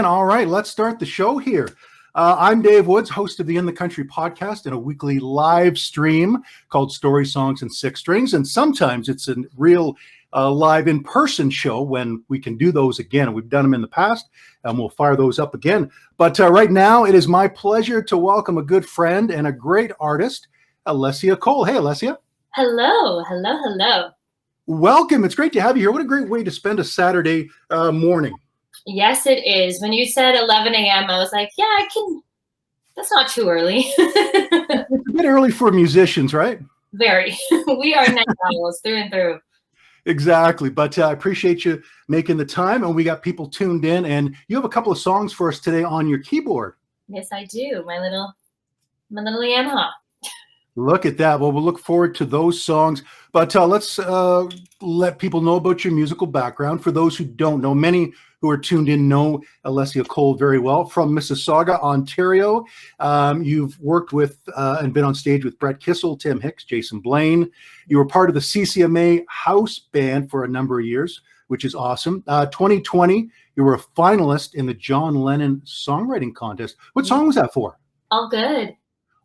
All right, let's start the show here. I'm Dave Woods, host of the In the Country podcast and a weekly live stream called Story Songs and Six Strings. And sometimes it's a real live in-person show when we can do those again. We've done them in the past and we'll fire those up again. But right now, it is my pleasure to welcome a good friend and a great artist, Alessia Cohle. Hey, Alessia. Hello. Welcome. It's great to have you here. What a great way to spend a Saturday morning. Yes, it is. When you said 11 a.m., I was like, yeah, I can. That's not too early. It's a bit early for musicians, right? Very. We are night owls through and through. Exactly. But I appreciate you making the time. And we got people tuned in. And you have a couple of songs for us today on your keyboard. Yes, I do. My little Yamaha. Look at that. Well, we'll look forward to those songs. But let's let people know about your musical background. For those who don't know, many who are tuned in know Alessia Cohle very well. From Mississauga, Ontario, you've worked with and been on stage with Brett Kissel, Tim Hicks, Jason Blaine. You were part of the CCMA house band for a number of years, which is awesome. 2020, you were a finalist in the John Lennon songwriting contest. What song was that for? All Good.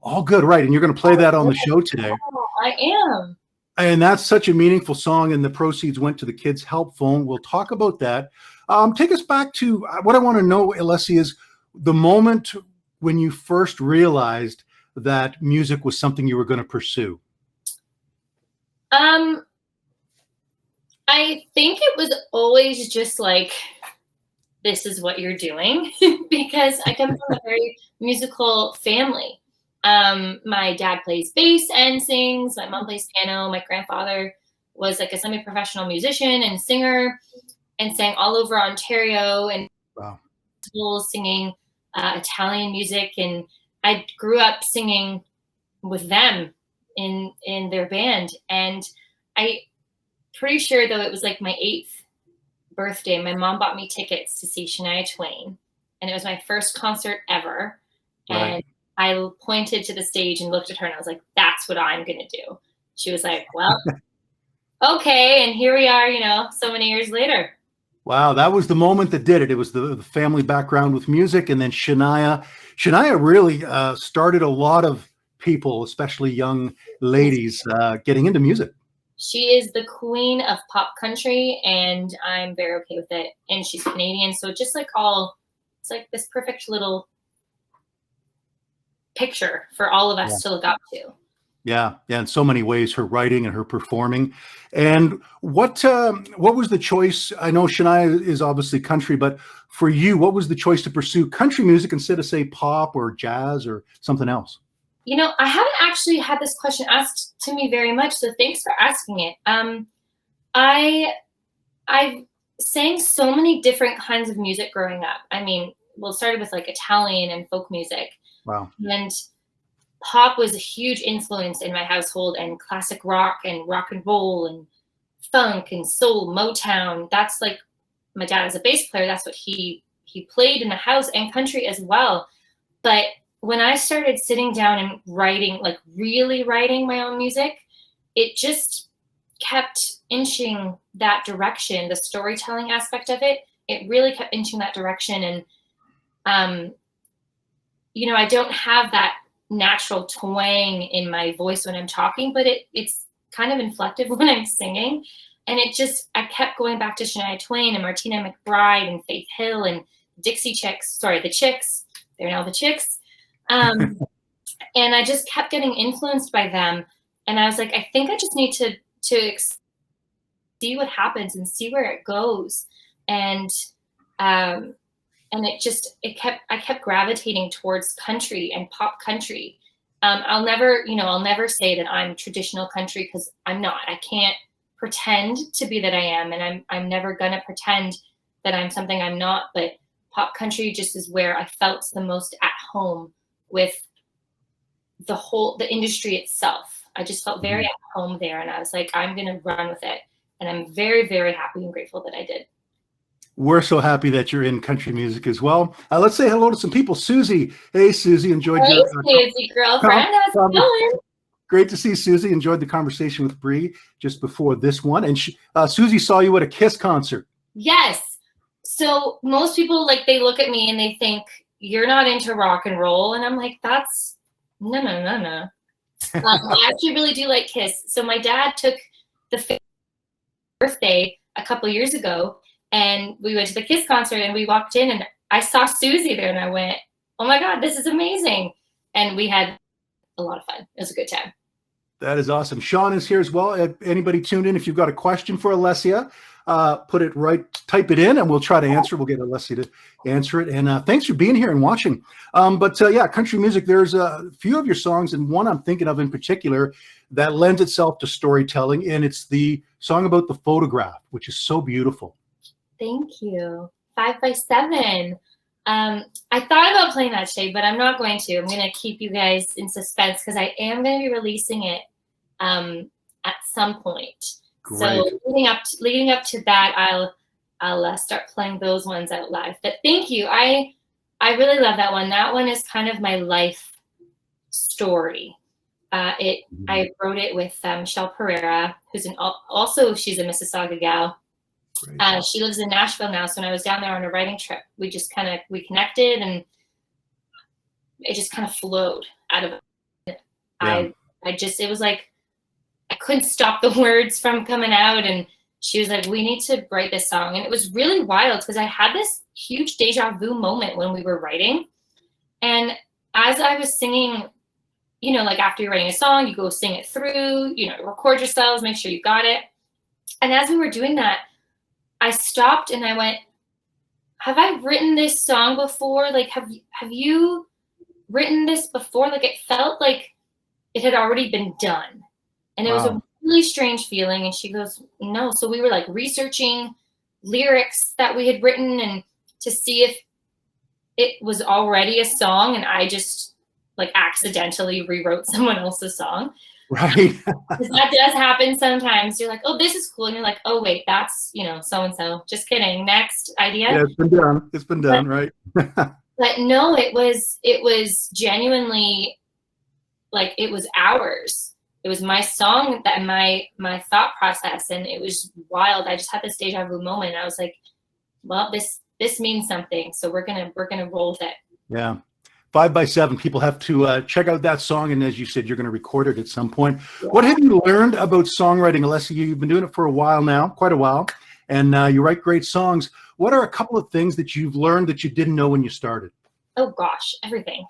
All Good, right. And you're going to play that on the show today. Oh, I am. And that's such a meaningful song, and the proceeds went to the Kids Help Phone. We'll talk about that. Take us back to what I want to know, Alessia, is the moment when you first realized that music was something you were going to pursue. I think it was always just like, this is what you're doing, because I come from a very musical family. My dad plays bass and sings. My mom plays piano. My grandfather was like a semi-professional musician and singer and sang all over Ontario and schools singing Italian music. And I grew up singing with them in their band. And I pretty sure though it was like my 8th birthday, my mom bought me tickets to see Shania Twain. And it was my first concert ever. Right. And I pointed to the stage and looked at her and I was like, that's what I'm going to do. She was like, well, okay. And here we are, so many years later. Wow. That was the moment that did it. It was the family background with music. And then Shania really started a lot of people, especially young ladies, getting into music. She is the queen of pop country and I'm very okay with it. And she's Canadian. So just like it's like this perfect little picture for all of us to look up to. Yeah, in so many ways, her writing and her performing. And what was the choice? I know Shania is obviously country, but for you, what was the choice to pursue country music instead of, say, pop or jazz or something else? I haven't actually had this question asked to me very much, so thanks for asking it. I sang so many different kinds of music growing up. I mean, it started with like Italian and folk music. Wow. And pop was a huge influence in my household, and classic rock and roll and funk and soul, Motown. That's like, my dad is a bass player. That's what he played in the house, and country as well. But when I started sitting down and writing, like really writing my own music, it just kept inching that direction. The storytelling aspect of it, it really kept inching that direction. And, I don't have that natural twang in my voice when I'm talking, but it's kind of inflective when I'm singing. And I kept going back to Shania Twain and Martina McBride and Faith Hill and the Chicks. They're now the Chicks. And I just kept getting influenced by them. And I was like, I think I just need to see what happens and see where it goes. And I kept gravitating towards country and pop country. I'll never say that I'm traditional country, because I'm not. I can't pretend to be that I am, and I'm never gonna pretend that I'm something I'm not. But pop country just is where I felt the most at home with the industry itself. I just felt very at home there, and I was like, I'm gonna run with it, and I'm very, very happy and grateful that I did. We're so happy that you're in country music as well. Let's say hello to some people. Susie. Hey, Susie. Enjoyed your Susie, girlfriend. How's it going? Great to see Susie. Enjoyed the conversation with Bree just before this one. And Susie saw you at a Kiss concert. Yes. So most people, like, they look at me and they think you're not into rock and roll, and I'm like, that's no, no, no, no. I actually really do like Kiss. So my dad took the birthday a couple years ago, and we went to the Kiss concert, and we walked in, and I saw Susie there, and I went, "Oh my God, this is amazing!" And we had a lot of fun. It was a good time. That is awesome. Sean is here as well. If anybody tuned in, if you've got a question for Alessia, put it right, type it in, and we'll try to answer. We'll get Alessia to answer it. And thanks for being here and watching. But yeah, country music, there's a few of your songs, and one I'm thinking of in particular that lends itself to storytelling, and it's the song about the photograph, which is so beautiful. Thank you. 5x7. I thought about playing that today, but I'm not going to. I'm going to keep you guys in suspense because I am going to be releasing it at some point. Great. So leading up to that, I'll start playing those ones out live. But thank you. I really love that one. That one is kind of my life story. I wrote it with Michelle Pereira, who's also she's a Mississauga gal. She lives in Nashville now. So when I was down there on a writing trip, we connected, and it just kind of flowed out of it. Yeah. It was like, I couldn't stop the words from coming out. And she was like, we need to write this song. And it was really wild because I had this huge deja vu moment when we were writing. And as I was singing, like after you're writing a song, you go sing it through, record yourselves, make sure you got it. And as we were doing that, I stopped and I went, have I written this song before? Like, have you written this before? Like, it felt like it had already been done. And it was a really strange feeling. And she goes, no. So we were like researching lyrics that we had written and to see if it was already a song. And I just like accidentally rewrote someone else's song. Right. That does happen sometimes. You're like, oh, this is cool. And you're like, oh, wait, that's, so-and-so. Just kidding. Next idea. Yeah, it's been done. It's been done, right? But no, it was genuinely like, it was ours. It was my song, that my thought process. And it was wild. I just had this deja vu moment. I was like, well, this means something. So we're going to roll with it. Yeah. 5x7, people have to check out that song, and as you said, you're going to record it at some point. Yeah. What have you learned about songwriting, Alessia? You've been doing it for a while now, quite a while, and you write great songs. What are a couple of things that you've learned that you didn't know when you started? Oh gosh, everything.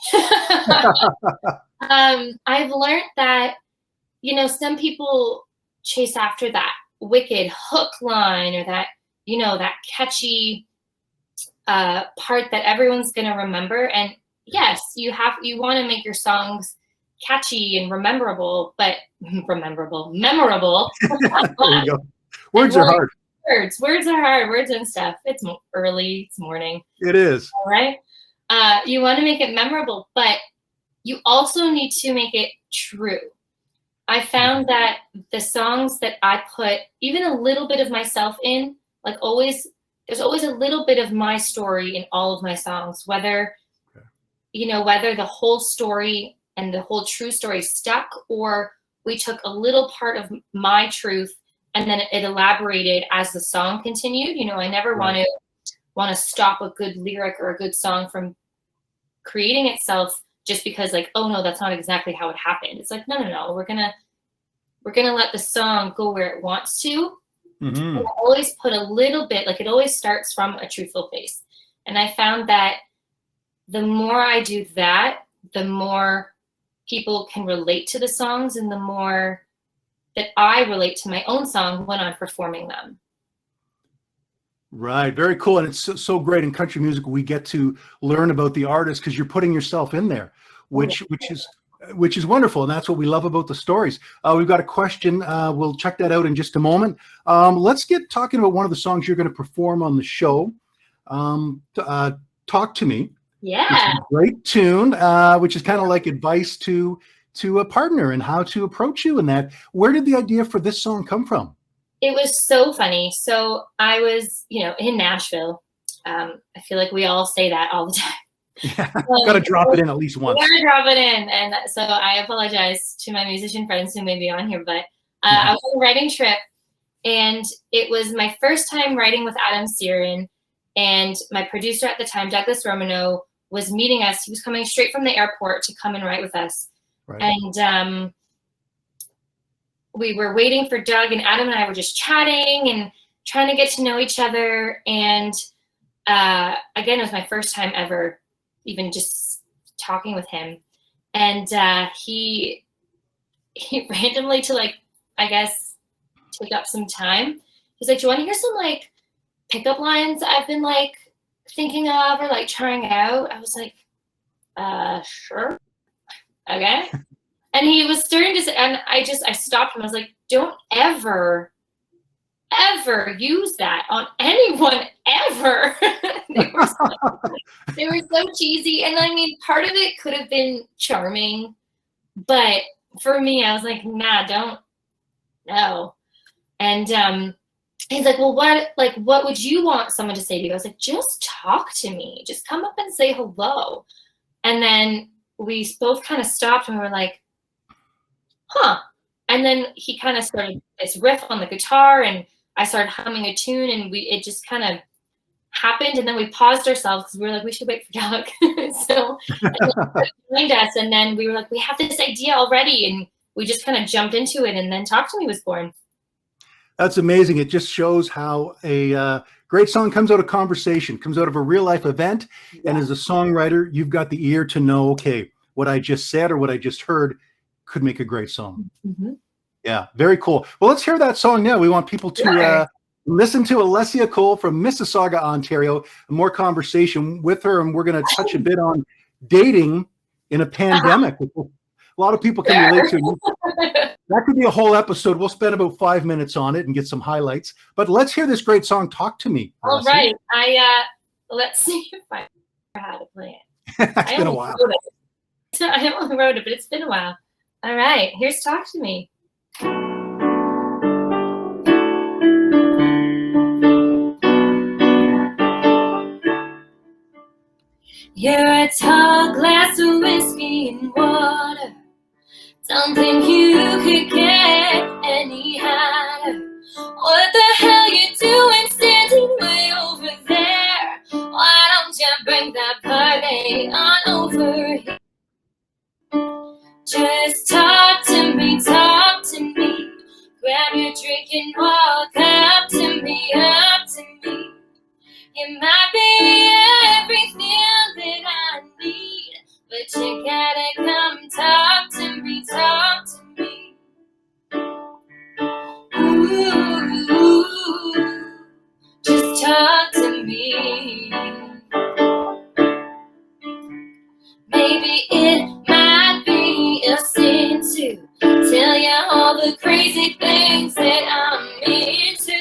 I've learned that, some people chase after that wicked hook line or that, that catchy part that everyone's going to remember. And yes, you want to make your songs catchy and memorable. There you go. Words are hard. Words are hard. Words and stuff. It's early. It's morning. It is. All right. You want to make it memorable, but you also need to make it true. I found that the songs that I put even a little bit of myself in, like always, there's always a little bit of my story in all of my songs, whether the whole story and the whole true story stuck, or we took a little part of my truth and then it elaborated as the song continued. I never want to stop a good lyric or a good song from creating itself just because like, oh no, that's not exactly how it happened. It's like, no, we're gonna let the song go where it wants to. Mm-hmm. And I always put a little bit, like it always starts from a truthful place. And I found that the more I do that, the more people can relate to the songs and the more that I relate to my own song when I'm performing them. Right. Very cool. And it's so great in country music. We get to learn about the artist because you're putting yourself in there, which is wonderful. And that's what we love about the stories. We've got a question. We'll check that out in just a moment. Let's get talking about one of the songs you're going to perform on the show. Talk to Me. Yeah. Great tune, which is kind of like advice to a partner and how to approach you in that. Where did the idea for this song come from? It was so funny. So I was, in Nashville. I feel like we all say that all the time. Yeah, got to drop it in at least once. Got to drop it in. And so I apologize to my musician friends who may be on here, but I was on a writing trip and it was my first time writing with Adam Searin. And my producer at the time, Douglas Romano, was meeting us. He was coming straight from the airport to come and write with us. Right. And we were waiting for Doug, and Adam and I were just chatting and trying to get to know each other. And again, it was my first time ever even just talking with him. And he randomly, to like, I guess, take up some time, he's like, do you want to hear some like pickup lines I've been like thinking of or like trying out? I was like, sure. Okay. And he was starting to say, and I stopped him. I was like, don't ever use that on anyone ever. They were so cheesy. And I mean, part of it could have been charming, but for me, I was like, nah, don't, no. And he's like, well, what would you want someone to say to you? I was like, just talk to me. Just come up and say hello. And then we both kind of stopped and we were like, huh. And then he kind of started this riff on the guitar, and I started humming a tune, and it just kind of happened. And then we paused ourselves because we were like, we should wait for Doug. So he joined us, and then we were like, we have this idea already. And we just kind of jumped into it, and then Talk to Me was born. That's amazing. It just shows how a great song comes out of conversation, comes out of a real life event. Yeah. And as a songwriter, you've got the ear to know, okay, what I just said or what I just heard could make a great song. Mm-hmm. Yeah, very cool. Well, let's hear that song now. We want people to listen to Alessia Cohle from Mississauga, Ontario. More conversation with her, and we're going to touch a bit on dating in a pandemic. A lot of people can relate to. That could be a whole episode. We'll spend about 5 minutes on it and get some highlights. But let's hear this great song, Talk to Me. All right. Let's see if I remember how to play it. It's been a while. I only wrote it, but it's been a while. All right. Here's Talk to Me. You're a tall glass of whiskey and water, something you could get any higher. What the hell you doing standing way over there? Why don't you bring that party on over here? Just talk to me, talk to me. Grab your drink and walk up to me, up to me. It might be everything that I need, but you gotta come talk to me, talk to me. Ooh, just talk to me. Maybe it might be a sin to tell you all the crazy things that I'm into.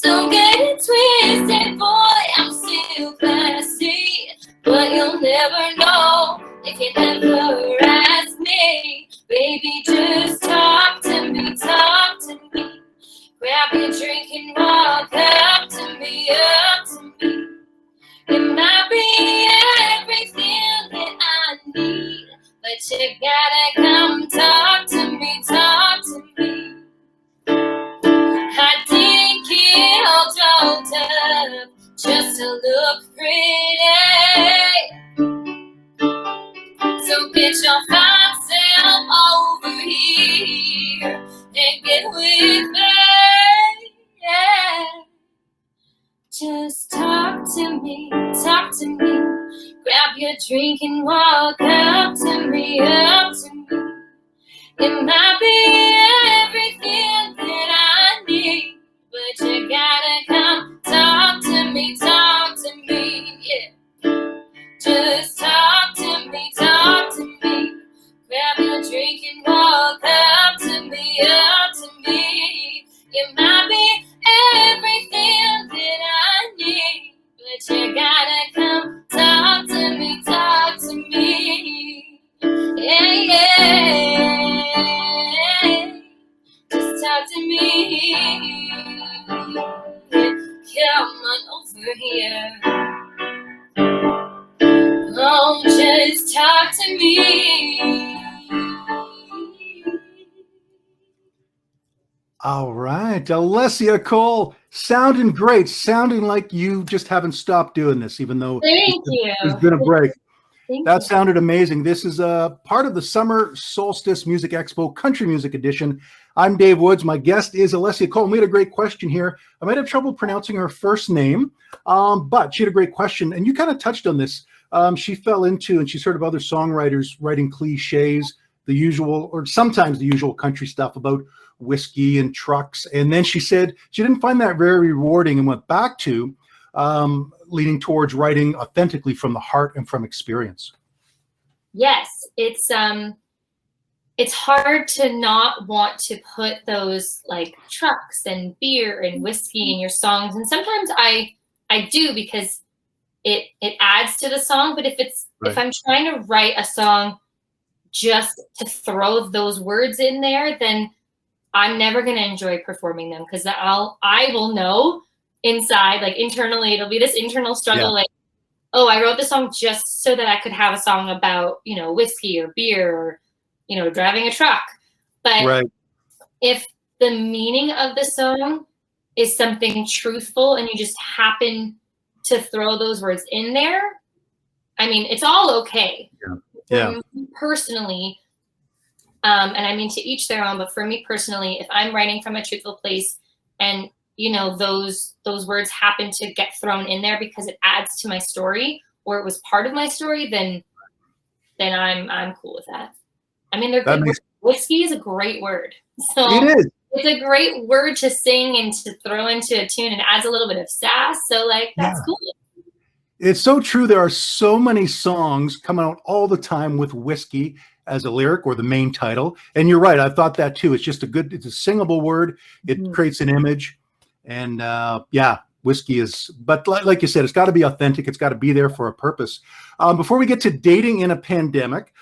Don't get it twisted, boy, I'm still classy, but you'll never know if you never ask me. Baby, just talk to me, talk to me. Grab your drink and walk up to me, up to me. It might be everything that I need, but you gotta come talk to me, talk to me. I didn't get all dolled up just to look pretty. So get your fine self over here and get with me. Yeah. Just talk to me, talk to me. Grab your drink and walk up to me, up to me. It might be everything that I need, but you gotta come talk to me, yeah. Just talk to me, talk to me. Grab your drink and walk up to me, up to me. It might be everything that I need, but you gotta come talk to me, talk to me. Yeah, yeah. Just talk to me. Come on over here. Oh, just talk to me. All right, Alessia Cole, sounding great, sounding like you just haven't stopped doing this, even though Thank there's you. been a break. Thank That you. sounded amazing. This is a part of the Summer Solstice Music Expo Country Music Edition. I'm Dave Woods. My guest is Alessia Cohle. We had a great question here. I might have trouble pronouncing her first name, but she had a great question, and you kind of touched on this. She fell into, and she's heard of other songwriters writing cliches, the usual, or sometimes the usual country stuff about whiskey and trucks. And then she said she didn't find that very rewarding and went back to leaning towards writing authentically from the heart and from experience. Yes, it's hard to not want to put those like trucks and beer and whiskey in your songs. And sometimes I do because it adds to the song. But if I'm trying to write a song just to throw those words in there, then I'm never going to enjoy performing them, because I will know inside, like internally, it'll be this internal struggle. Like, oh, I wrote this song just so that I could have a song about, whiskey or beer or, driving a truck. But if the meaning of the song is something truthful and you just happen to throw those words in there, I mean, it's all okay. For me personally, and I mean, to each their own, but for me personally, if I'm writing from a truthful place and, those words happen to get thrown in there because it adds to my story or it was part of my story, then I'm cool with that. I mean, they're good words. Whiskey is a great word. So it is. It's a great word to sing and to throw into a tune, and adds a little bit of sass. So like, that's cool. It's so true. There are so many songs coming out all the time with whiskey as a lyric or the main title. And you're right. I thought that too. It's just it's a singable word. It creates an image. And whiskey is, but like you said, it's got to be authentic. It's got to be there for a purpose. Before we get to dating in a pandemic,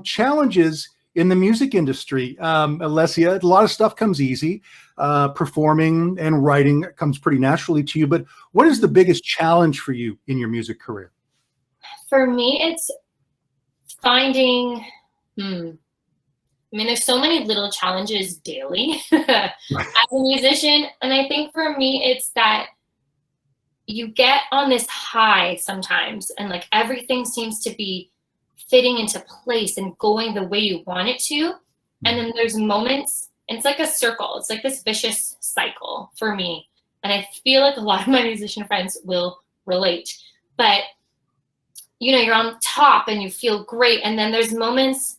challenges in the music industry, Alessia, a lot of stuff comes easy. Performing and writing comes pretty naturally to you. But what is the biggest challenge for you in your music career? For me, it's finding, I mean, there's so many little challenges daily as a musician. And I think for me, it's that you get on this high sometimes and like everything seems to be fitting into place and going the way you want it to. And then there's moments, and it's like a circle. It's like this vicious cycle for me. And I feel like a lot of my musician friends will relate. But, you're on top and you feel great. And then there's moments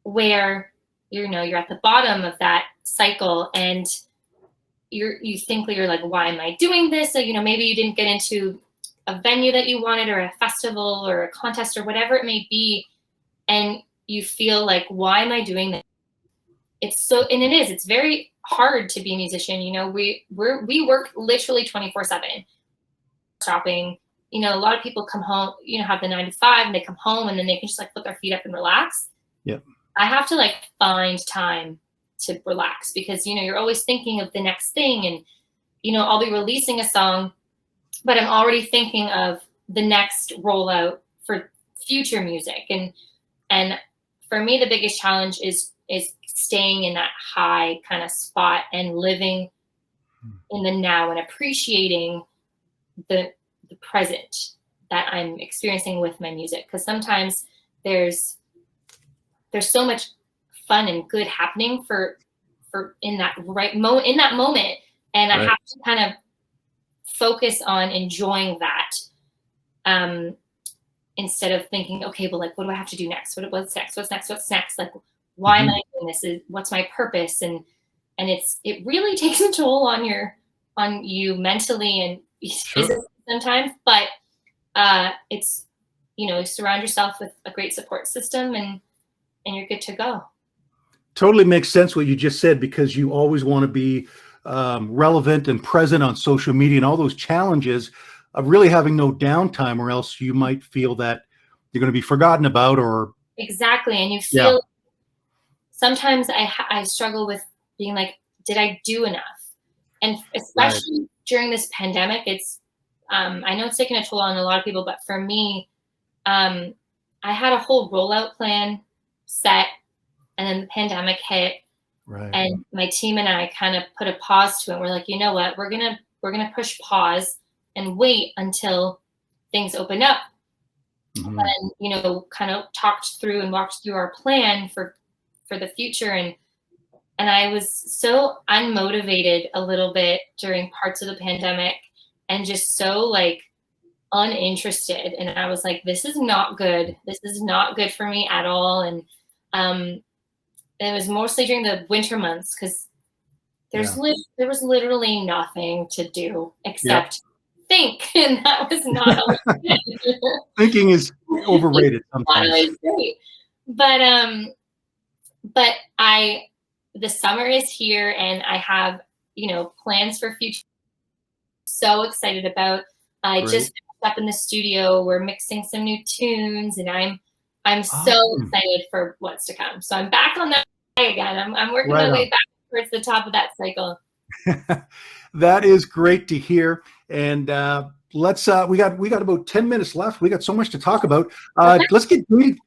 where, you're at the bottom of that cycle and you think that you're like, why am I doing this? So, maybe you didn't get into a venue that you wanted or a festival or a contest or whatever it may be. And you feel like, why am I doing this? It's very hard to be a musician. We work literally 24/7 shopping. A lot of people come home, have the 9 to 5 and they come home and then they can just like put their feet up and relax. Yeah. I have to like find time to relax because, you're always thinking of the next thing and, I'll be releasing a song, but I'm already thinking of the next rollout for future music. And for me, the biggest challenge is staying in that high kind of spot and living in the now and appreciating the present that I'm experiencing with my music. Because sometimes there's so much fun and good happening for in that moment, and I have to kind of focus on enjoying that instead of thinking, okay, but like, what do I have to do next? What's next? Like, why am I doing this? What's my purpose? And it really takes a toll on you mentally and physically sometimes, but it's, surround yourself with a great support system and you're good to go. Totally makes sense what you just said, because you always want to be relevant and present on social media and all those challenges of really having no downtime, or else you might feel that you're going to be forgotten about. Or exactly. And you feel sometimes I struggle with being like, did I do enough? And especially during this pandemic, it's I know it's taken a toll on a lot of people, but for me, I had a whole rollout plan set, and then the pandemic hit, Right. And my team and I kind of put a pause to it. We're like, you know what, we're gonna push pause and wait until things open up. Mhm. And, you know, kind of talked through and walked through our plan for the future. And I was so unmotivated a little bit during parts of the pandemic, and just so like uninterested. And I was like, this is not good. This is not good for me at all. And um, it was mostly during the winter months, because Yeah. there was literally nothing to do Yep. except think, and that was not always good. Thinking is overrated Not sometimes. always great. But the summer is here, and I have, you know, plans for future. So excited about. I Great. just finished up in the studio. We're mixing some new tunes, and I'm so Awesome. excited for what's to come. So I'm back on that again. I'm working Right my way on. back towards the top of that cycle. That is great to hear. And let's we got about 10 minutes left. We got so much to talk about. Okay. Let's get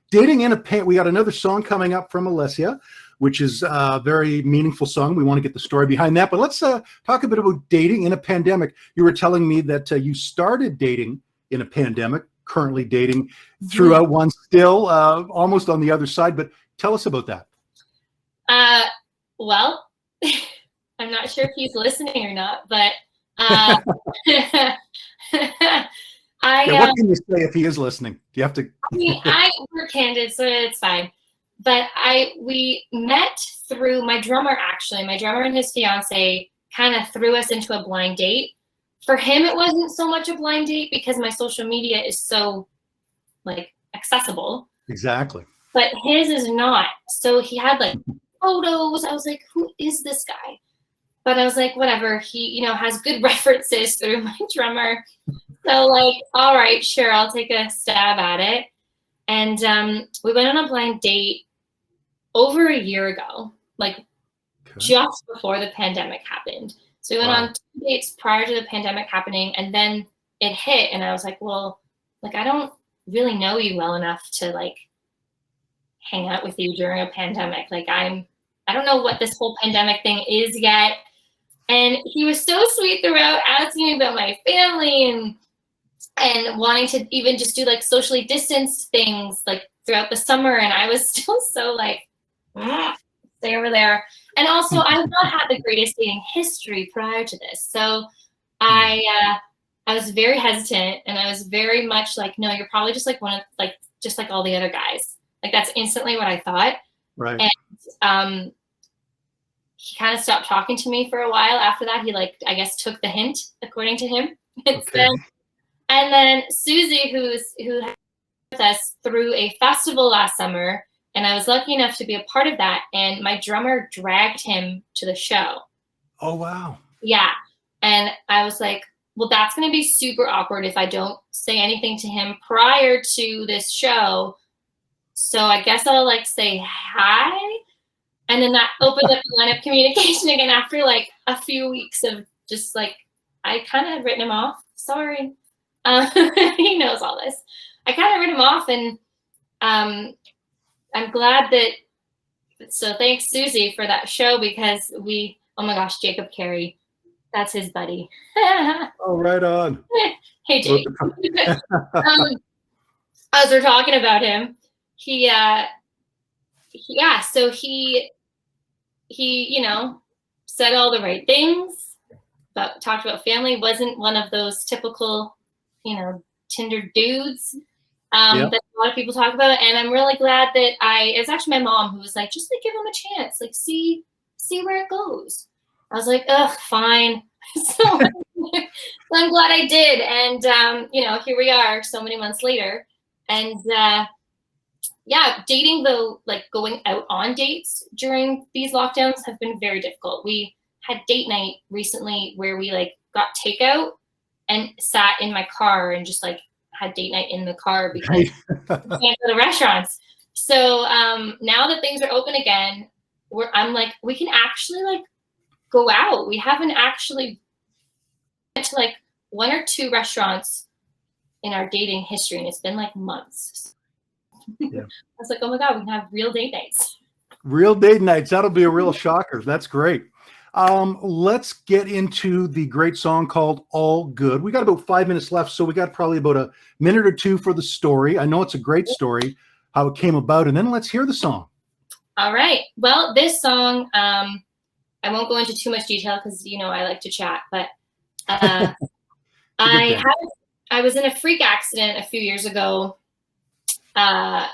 dating in a pan. We got another song coming up from Alessia, which is a very meaningful song. We want to get the story behind that. But let's talk a bit about dating in a pandemic. You were telling me that you started dating in a pandemic, currently dating throughout one, still almost on the other side. But tell us about that. Well, I'm not sure if he's listening or not, but I Yeah, what can you say if he is listening? Do you have to? I mean, we're candid, so it's fine. But we met through my drummer, actually. My drummer and his fiance kind of threw us into a blind date. For him, it wasn't so much a blind date because my social media is so like accessible. Exactly. But his is not. So he had like photos. I was like, who is this guy? But I was like, whatever. He, you know, has good references through my drummer. So like, all right, sure, I'll take a stab at it. And we went on a blind date over a year ago, like just before the pandemic happened. So we went on 2 dates prior to the pandemic happening, and then it hit, and I was like, well, like, I don't really know you well enough to like hang out with you during a pandemic. Like, I don't know what this whole pandemic thing is yet. And he was so sweet throughout, asking me about my family and wanting to even just do like socially distanced things like throughout the summer. And I was still so like, stay over there. And also, I've not had the greatest dating history prior to this. So I was very hesitant, and I was very much like, no, you're probably just like one of like, just like all the other guys. Like, that's instantly what I thought. Right. And he kind of stopped talking to me for a while after that. He like, I guess, took the hint, according to him. Okay. And then Susie, who had with us through a festival last summer, and I was lucky enough to be a part of that. And my drummer dragged him to the show. Oh, wow. Yeah. And I was like, well, that's going to be super awkward if I don't say anything to him prior to this show. So I guess I'll like say hi. And then that opened up the line of communication again after like a few weeks of just like, I kind of had written him off. Sorry. He knows all this. I kind of written him off, and I'm glad so thanks Susie for that show, because oh my gosh, Jacob Carey, that's his buddy. Oh, right on. Hey, Jake. As we're talking about him, so he, you know, said all the right things, talked about family, wasn't one of those typical, you know, Tinder dudes that a lot of people talk about. And I'm really glad that it was actually my mom who was like, just like give him a chance, like see where it goes. I was like, ugh, fine. So I'm glad I did. And you know, here we are so many months later. And yeah, dating though, like going out on dates during these lockdowns have been very difficult. We had date night recently where we like got takeout and sat in my car and just like had date night in the car because we can't go to restaurants. So now that things are open again, I'm like, we can actually like go out. We haven't actually went to like 1 or 2 restaurants in our dating history, and it's been like months. Yeah. I was like, oh my God, we can have real date nights. Real date nights. That'll be a real shocker. That's great. Let's get into the great song called All Good. We got about 5 minutes left, so we got probably about a minute or two for the story. I know it's a great story, how it came about, and then let's hear the song. All right. Well, this song, I won't go into too much detail because, you know, I like to chat, but I was in a freak accident a few years ago. A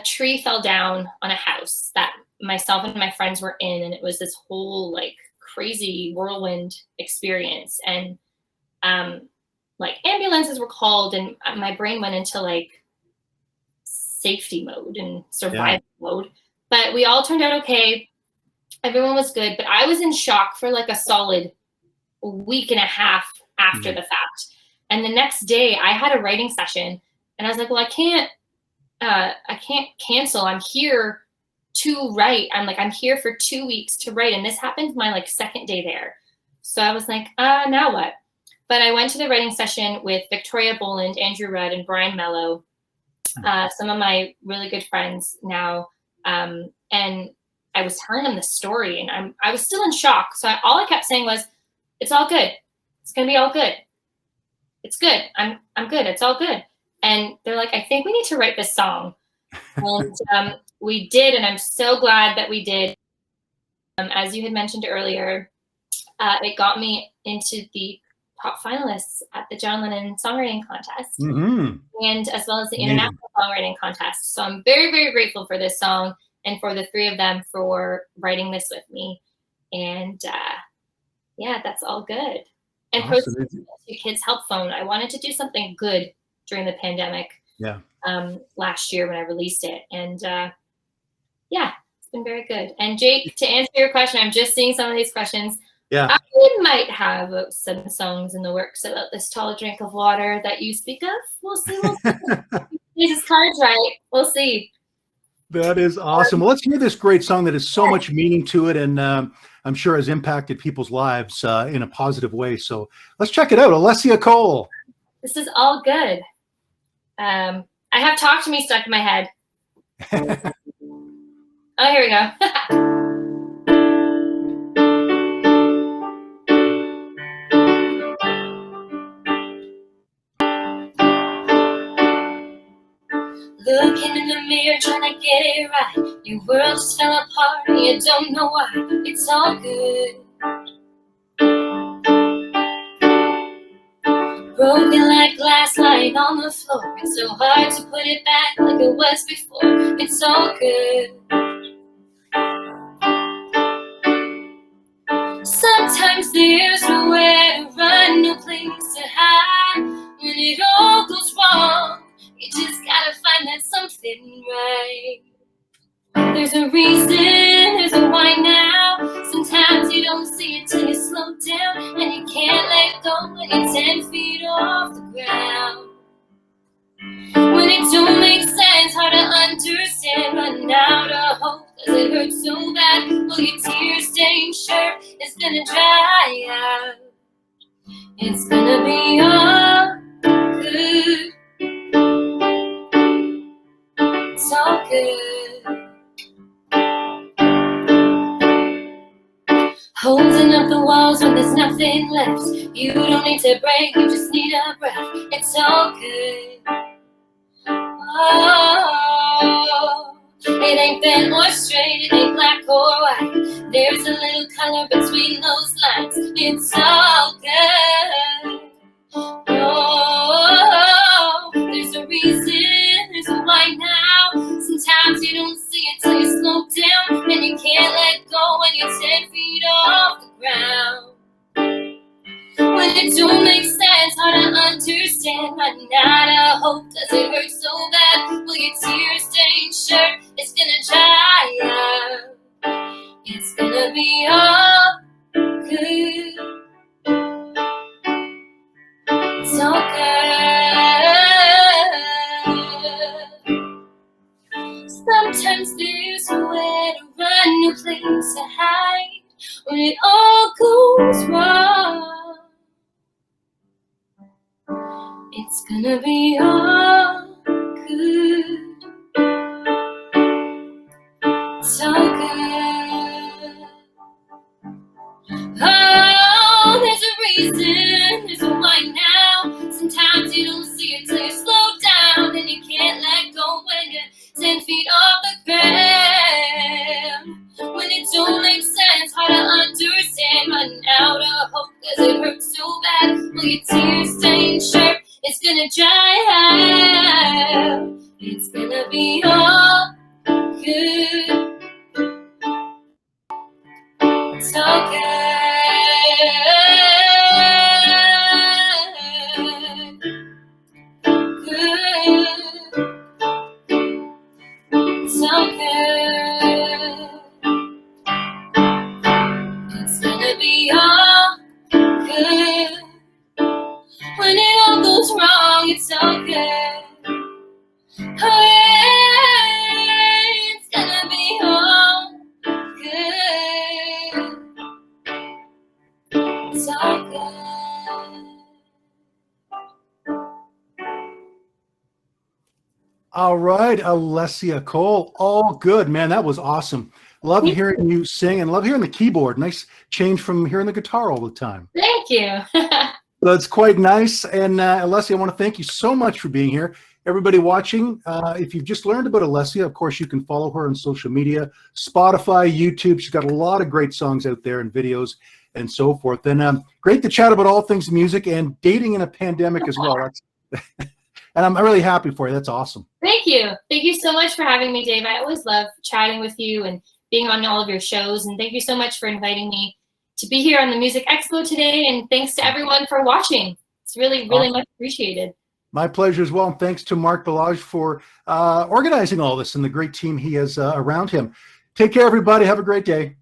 tree fell down on a house that myself and my friends were in, and it was this whole like crazy whirlwind experience. And like ambulances were called, and my brain went into like safety mode and survival mode. But we all turned out okay. Everyone was good, but I was in shock for like a solid week and a half after the fact. And the next day I had a writing session, and I was like, well, I can't cancel. I'm here to write. I'm here for 2 weeks to write. And this happened my like second day there. So I was like, now what? But I went to the writing session with Victoria Boland, Andrew Rudd, and Brian Mello, some of my really good friends now. And I was telling them the story, and I was still in shock. So all I kept saying was, it's all good. It's going to be all good. It's good. I'm good. It's all good. And they're like, I think we need to write this song. And we did, and I'm so glad that we did. As you had mentioned earlier, it got me into the top finalists at the John Lennon Songwriting Contest, and as well as the International Songwriting Contest. So I'm very, very grateful for this song and for the three of them for writing this with me. And yeah, that's all good. And awesome. to Kids Help Phone, I wanted to do something good during the pandemic. Last year when I released it, and yeah, it's been very good. And Jake, to answer your question, I'm just seeing some of these questions. I might have some songs in the works about this tall drink of water that you speak of. We'll see. Jesus cards right. We'll see. That is awesome. Well, let's hear this great song that has so much meaning to it, and I'm sure has impacted people's lives in a positive way. So let's check it out. Alessia Cohle. This is all good. I have Talk to Me stuck in my head. Oh, here we go. Looking in the mirror, trying to get it right. Your world just fell apart and you don't know why. It's all good. Broken like glass lying on the floor. It's so hard to put it back like it was before. It's all good. Sometimes there's nowhere to run, no place to hide. When it all goes wrong, you just gotta find that something right. There's a reason, there's a why now. Sometimes you don't see it till you slow down, and you can't let go when you're 10 feet off the ground. When it don't make sense, hard to understand, run out of hope, cause it hurts so bad. Well, your tear-stained shirt is gonna dry out. It's gonna be all good. It's all good. Holding up the walls when there's nothing left. You don't need to break, you just need a breath. It's all good. Oh, it ain't bent or straight, it ain't black or white. There's a little color between those lines. It's all good. Oh, there's a reason, there's a why now. Sometimes you don't see it till you slow down, and you can't let go when you're 10 feet off the ground. When it don't make sense, hard to understand, run out of hope, cause it hurts so bad. Well, your tear-stained shirt is gonna dry out. It's gonna be all good. It's all good. Sometimes there's nowhere to run, no place to hide. When it all goes wrong, it's gonna be all good. It's all good. It's gonna be all good. It's all good. Good. It's all good. It's gonna be all good. When it all goes wrong, it's all good. Oh yeah, it's gonna be all good. It's all good. All right, Alessia Cohle, all good, man. That was awesome. Love hearing you sing and love hearing the keyboard. Nice change from hearing the guitar all the time. Thank you. That's quite nice. And Alessia, I want to thank you so much for being here. Everybody watching, if you've just learned about Alessia, of course, you can follow her on social media, Spotify, YouTube. She's got a lot of great songs out there and videos and so forth. And great to chat about all things music and dating in a pandemic as well. And I'm really happy for you. That's awesome. Thank you. Thank you so much for having me, Dave. I always love chatting with you and being on all of your shows. And thank you so much for inviting me to be here on the Music Expo today. And thanks to everyone for watching. It's really, really much appreciated. My pleasure as well. And thanks to Mark Belage for organizing all this and the great team he has around him. Take care, everybody. Have a great day.